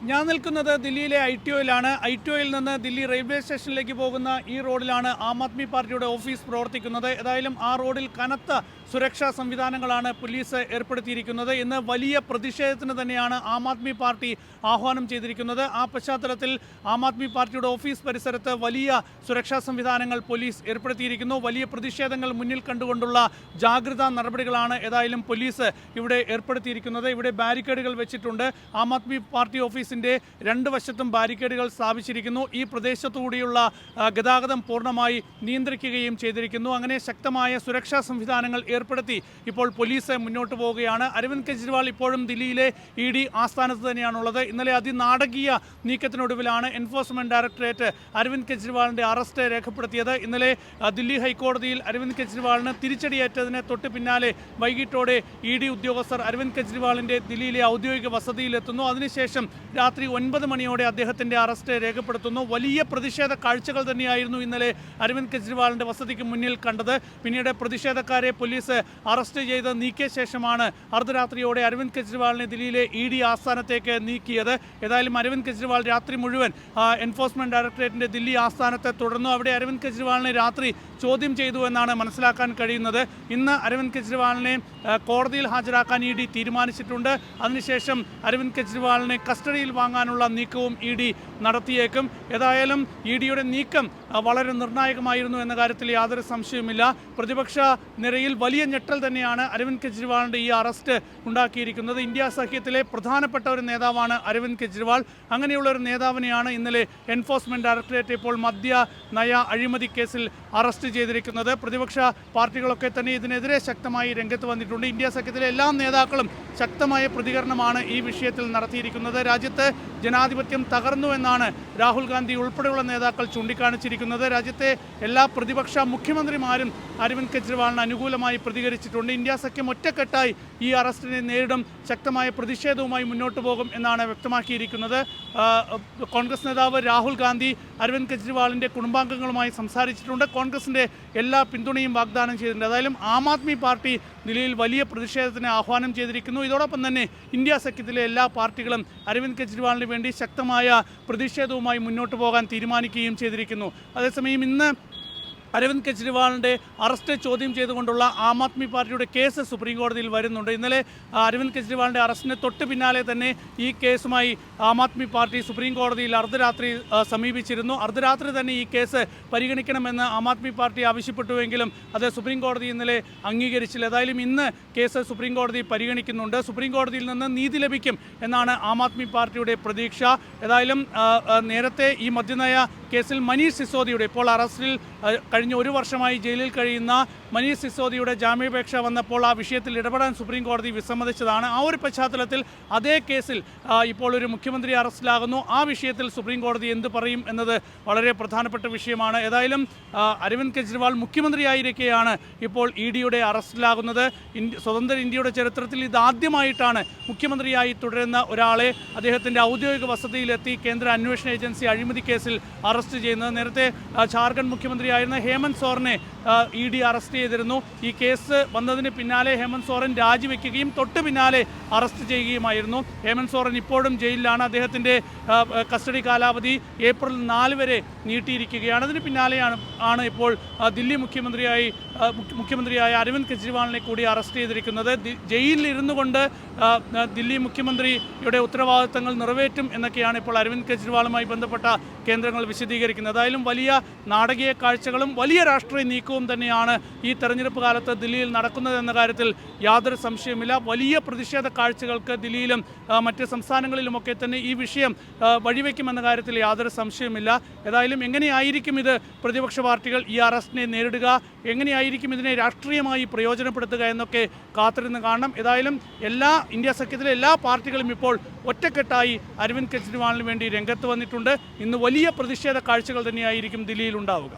ഞാൻ നിൽക്കുന്നത് ദില്ലിയിലെ ITOയിലാണ്. ITOയിൽ നിന്ന് ദില്ലി റെയിൽവേ സ്റ്റേഷനിലേക്ക് പോകുന്ന ഈ റോഡിലാണ് ആം ആദ്മി പാർട്ടിയുടെ ഓഫീസ് പ്രവർത്തിക്കുന്നത്. ഏതായാലും ആ റോഡിൽ കനത്ത സുരക്ഷാ സംവിധാനങ്ങളാണ് പോലീസ് ഏർപ്പെടുത്തിയിരിക്കുന്നത്. ഇന്ന് വലിയ പ്രതിഷേധത്തിന് തന്നെയാണ് ആം ആദ്മി പാർട്ടി ആഹ്വാനം ചെയ്തിരിക്കുന്നത്. ആ പശ്ചാത്തലത്തിൽ ആം ആദ്മി പാർട്ടിയുടെ ഓഫീസ് പരിസരത്ത് വലിയ സുരക്ഷാ സംവിധാനങ്ങൾ പോലീസ് ഏർപ്പെടുത്തിയിരിക്കുന്നു. വലിയ പ്രതിഷേധങ്ങൾ മുന്നിൽ കണ്ടുകൊണ്ടുള്ള ജാഗ്രതാ നടപടികളാണ് ഏതായാലും പോലീസ് ഇവിടെ ഏർപ്പെടുത്തിയിരിക്കുന്നത്. ഇവിടെ ബാരിക്കേഡുകൾ വെച്ചിട്ടുണ്ട്. ആം ആദ്മി പാർട്ടി ഓഫീസിൻ്റെ രണ്ട് വശത്തും ബാരിക്കേഡുകൾ സ്ഥാപിച്ചിരിക്കുന്നു. ഈ പ്രദേശത്തുകൂടിയുള്ള ഗതാഗതം പൂർണ്ണമായി നിയന്ത്രിക്കുകയും ചെയ്തിരിക്കുന്നു. അങ്ങനെ ശക്തമായ സുരക്ഷാ സംവിധാനങ്ങൾ ഏർപ്പെടുത്തി ഇപ്പോൾ പോലീസ് മുന്നോട്ട് പോവുകയാണ്. അരവിന്ദ് കെജ്രിവാൾ ഇപ്പോഴും ദില്ലിയിലെ ED ആസ്ഥാനത്ത് തന്നെയാണുള്ളത്. ഇന്നലെ അതിനാടകീയ നീക്കത്തിനൊടുവിലാണ് എൻഫോഴ്സ്മെന്റ് ഡയറക്ടറേറ്റ് അരവിന്ദ് കെജ്രിവാളിൻ്റെ അറസ്റ്റ് രേഖപ്പെടുത്തിയത്. ഇന്നലെ ദില്ലി ഹൈക്കോടതിയിൽ അരവിന്ദ് കെജ്രിവാളിന് തിരിച്ചടിയേറ്റതിന് തൊട്ട് പിന്നാലെ വൈകിട്ടോടെ ED ഉദ്യോഗസ്ഥർ അരവിന്ദ് കെജ്രിവാളിൻ്റെ ദില്ലിയിലെ ഔദ്യോഗിക വസതിയിലെത്തുന്നു. അതിനുശേഷം രാത്രി 9 മണിയോടെ അദ്ദേഹത്തിൻ്റെ അറസ്റ്റ് രേഖപ്പെടുത്തുന്നു. വലിയ പ്രതിഷേധ കാഴ്ചകൾ തന്നെയായിരുന്നു ഇന്നലെ അരവിന്ദ് കെജ്രിവാളിൻ്റെ വസതിക്ക് മുന്നിൽ കണ്ടത്. പിന്നീട് പ്രതിഷേധക്കാരെ പോലീസ് അറസ്റ്റ് ചെയ്ത് നീക്കിയ ശേഷമാണ് അർദ്ധരാത്രിയോടെ അരവിന്ദ് കെജ്രിവാളിനെ ദില്ലിയിലെ ED ആസ്ഥാനത്തേക്ക് നീക്കിയത്. ഏതായാലും അരവിന്ദ് കെജ്രിവാൾ രാത്രി മുഴുവൻ എൻഫോഴ്സ്മെന്റ് ഡയറക്ടറേറ്റിൻ്റെ ദില്ലി ആസ്ഥാനത്തെ തുടർന്നു. അവിടെ അരവിന്ദ് കെജ്രിവാളിനെ രാത്രി ചോദ്യം ചെയ്തു എന്നാണ് മനസ്സിലാക്കാൻ കഴിയുന്നത്. ഇന്ന് അരവിന്ദ് കെജ്രിവാളിനെ കോടതിയിൽ ഹാജരാക്കാൻ ED തീരുമാനിച്ചിട്ടുണ്ട്. അതിനുശേഷം അരവിന്ദ് കെജ്രിവാളിനെ കസ്റ്റഡിയിൽ വാങ്ങാനുള്ള നീക്കവും ED നടത്തിയേക്കും. ഏതായാലും EDയുടെ നീക്കം വളരെ നിർണായകമായിരുന്നു എന്ന കാര്യത്തിൽ യാതൊരു സംശയവുമില്ല. പ്രതിപക്ഷ നിരയിൽ വലിയ ഞെട്ടൽ തന്നെയാണ് അരവിന്ദ് കെജ്രിവാളിൻ്റെ ഈ അറസ്റ്റ് ഉണ്ടാക്കിയിരിക്കുന്നത്. ഇന്ത്യ സഖ്യത്തിലെ പ്രധാനപ്പെട്ട ഒരു നേതാവാണ് അരവിന്ദ് കെജ്രിവാൾ. അങ്ങനെയുള്ള ഒരു നേതാവിനെയാണ് ഇന്നലെ എൻഫോഴ്സ്മെന്റ് ഡയറക്ടറേറ്റ് ഇപ്പോൾ മദ്യ നയ അഴിമതി കേസിൽ അറസ്റ്റ് ചെയ്തിരിക്കുന്നത്. പ്രതിപക്ഷ പാർട്ടികളൊക്കെ തന്നെ ഇതിനെതിരെ ശക്തമായി രംഗത്ത് വന്നിട്ടുണ്ട്. ഇന്ത്യ സഖ്യത്തിലെ എല്ലാ നേതാക്കളും ശക്തമായ പ്രതികരണമാണ് ഈ വിഷയത്തിൽ നടത്തിയിരിക്കുന്നത്. രാജ്യത്ത് ജനാധിപത്യം തകർന്നു എന്നാണ് രാഹുൽ ഗാന്ധി ഉൾപ്പെടെയുള്ള നേതാക്കൾ ചൂണ്ടിക്കാണിച്ചിരിക്കുന്നത്. രാജ്യത്തെ എല്ലാ പ്രതിപക്ഷ മുഖ്യമന്ത്രിമാരും അരവിന്ദ് കെജ്രിവാളിന് അനുകൂലമായി പ്രതികരിച്ചിട്ടുണ്ട്. ഇന്ത്യ സഖ്യം ഒറ്റക്കെട്ടായി ഈ അറസ്റ്റിനെ നേരിടും, ശക്തമായ പ്രതിഷേധവുമായി മുന്നോട്ട് പോകും എന്നാണ് വ്യക്തമാക്കിയിരിക്കുന്നത്. കോൺഗ്രസ് നേതാവ് രാഹുൽ ഗാന്ധി അരവിന്ദ് കെജ്രിവാളിൻ്റെ കുടുംബാംഗങ്ങളുമായി സംസാരിച്ചിട്ടുണ്ട്. കോൺഗ്രസിൻ്റെ എല്ലാ പിന്തുണയും വാഗ്ദാനം ചെയ്തിട്ടുണ്ട്. ഏതായാലും ആം ആദ്മി പാർട്ടി ദില്ലിയിൽ വലിയ പ്രതിഷേധത്തിന് ആഹ്വാനം ചെയ്തിരിക്കുന്നു. ഇതോടൊപ്പം തന്നെ ഇന്ത്യ സഖ്യത്തിലെ എല്ലാ പാർട്ടികളും അരവിന്ദ് കെജ്രിവാളിന് വേണ്ടി ശക്തമായ പ്രതിഷേധവുമായി മുന്നോട്ട് പോകാൻ തീരുമാനിക്കുകയും ചെയ്തിരിക്കുന്നു. അതേസമയം ഇന്ന് അരവിന്ദ് കെജ്രിവാളിൻ്റെ അറസ്റ്റ് ചോദ്യം ചെയ്തുകൊണ്ടുള്ള ആം ആദ്മി പാർട്ടിയുടെ കേസ് സുപ്രീം കോടതിയിൽ വരുന്നുണ്ട്. ഇന്നലെ അരവിന്ദ് കെജ്രിവാളിൻ്റെ അറസ്റ്റിന് തൊട്ട് പിന്നാലെ തന്നെ ഈ കേസുമായി ആം ആദ്മി പാർട്ടി സുപ്രീം കോടതിയിൽ അർദ്ധരാത്രി സമീപിച്ചിരുന്നു. അർദ്ധരാത്രി തന്നെ ഈ കേസ് പരിഗണിക്കണമെന്ന് ആം ആദ്മി പാർട്ടി ആവശ്യപ്പെട്ടുവെങ്കിലും അത് സുപ്രീം കോടതി ഇന്നലെ അംഗീകരിച്ചില്ല. ഏതായാലും ഇന്ന് കേസ് സുപ്രീം കോടതി പരിഗണിക്കുന്നുണ്ട്. സുപ്രീം കോടതിയിൽ നിന്ന് നീതി ലഭിക്കും എന്നാണ് ആം ആദ്മി പാർട്ടിയുടെ പ്രതീക്ഷ. ഏതായാലും നേരത്തെ ഈ മദ്യനയ കേസിൽ മനീഷ് സിസോദിയുടെ ഇപ്പോൾ അറസ്റ്റിൽ കഴിഞ്ഞ 1 വർഷമായി ജയിലിൽ കഴിയുന്ന മനീഷ് സിസോദിയുടെ ജാമ്യാപേക്ഷ വന്നപ്പോൾ ആ വിഷയത്തിൽ ഇടപെടാൻ സുപ്രീം കോടതി വിസമ്മതിച്ചതാണ്. ആ ഒരു പശ്ചാത്തലത്തിൽ അതേ കേസിൽ ഇപ്പോൾ ഒരു മുഖ്യമന്ത്രി അറസ്റ്റിലാകുന്നു. ആ വിഷയത്തിൽ സുപ്രീം കോടതി എന്ത് പറയും എന്നത് വളരെ പ്രധാനപ്പെട്ട വിഷയമാണ്. ഏതായാലും അരവിന്ദ് കെജ്രിവാൾ മുഖ്യമന്ത്രിയായിരിക്കെയാണ് ഇപ്പോൾ EDയുടെ അറസ്റ്റിലാകുന്നത്. സ്വതന്ത്ര ഇന്ത്യയുടെ ചരിത്രത്തിൽ ഇതാദ്യമായിട്ടാണ് മുഖ്യമന്ത്രിയായി തുടരുന്ന ഒരാളെ അദ്ദേഹത്തിൻ്റെ ഔദ്യോഗിക വസതിയിലെത്തി കേന്ദ്ര അന്വേഷണ ഏജൻസി അഴിമതി കേസിൽ അറസ്റ്റ് ചെയ്യുന്നത്. നേരത്തെ ഝാർഖണ്ഡ് മുഖ്യമന്ത്രിയായിരുന്ന ഹേമന്ത് സോറനെ ED അറസ്റ്റ് ചെയ്തിരുന്നു. ഈ കേസ് വന്നതിന് പിന്നാലെ ഹേമന്ത് സോറൻ രാജിവെക്കുകയും തൊട്ട് പിന്നാലെ അറസ്റ്റ് ചെയ്യുകയുമായിരുന്നു. ഹേമന്ത് സോറൻ ഇപ്പോഴും ജയിലിലാണ്. അദ്ദേഹത്തിൻ്റെ കസ്റ്റഡി കാലാവധി ഏപ്രിൽ 4 വരെ നീട്ടിയിരിക്കുകയാണ്. അതിന് പിന്നാലെയാണ് ഇപ്പോൾ ദില്ലി മുഖ്യമന്ത്രിയായ അരവിന്ദ് കെജ്രിവാളിനെ കൂടി അറസ്റ്റ് ചെയ്തിരിക്കുന്നത്. ജയിലിൽ ഇരുന്നു കൊണ്ട് ദില്ലി മുഖ്യമന്ത്രിയുടെ ഉത്തരവാദിത്തങ്ങൾ നിറവേറ്റും എന്നൊക്കെയാണ് ഇപ്പോൾ അരവിന്ദ് കെജ്രിവാളുമായി ബന്ധപ്പെട്ട കേന്ദ്രങ്ങൾ വിശദീകരിക്കുന്നത്. ഏതായാലും വലിയ നാടകീയ കാഴ്ചകളും വലിയ രാഷ്ട്രീയ നീക്കവും തന്നെയാണ് ഈ തെരഞ്ഞെടുപ്പ് കാലത്ത് ദില്ലിയിൽ നടക്കുന്നതെന്ന കാര്യത്തിൽ യാതൊരു സംശയവുമില്ല. വലിയ പ്രതിഷേധ കാഴ്ചകൾക്ക് ദില്ലിയിലും മറ്റ് സംസ്ഥാനങ്ങളിലുമൊക്കെ തന്നെ ഈ വിഷയം വഴിവെക്കുമെന്ന കാര്യത്തിൽ യാതൊരു സംശയവുമില്ല. ഏതായാലും എങ്ങനെയായിരിക്കും ഇത് പ്രതിപക്ഷ പാർട്ടികൾ ഈ അറസ്റ്റിനെ നേരിടുക, എങ്ങനെയായിരിക്കും ഇതിനെ രാഷ്ട്രീയമായി പ്രയോജനപ്പെടുത്തുക എന്നൊക്കെ കാത്തിരുന്ന് കാണണം. ഏതായാലും ഇന്ത്യ സഖ്യത്തിലെ എല്ലാ പാർട്ടികളും ഇപ്പോൾ ഒറ്റക്കെട്ടായി അരവിന്ദ് കെജ്രിവാളിന് വേണ്ടി രംഗത്ത് വന്നിട്ടുണ്ട്. ഇന്ന് വലിയ പ്രതിഷേധ കാഴ്ചകൾ തന്നെയായിരിക്കും ദില്ലിയിൽ ഉണ്ടാവുക.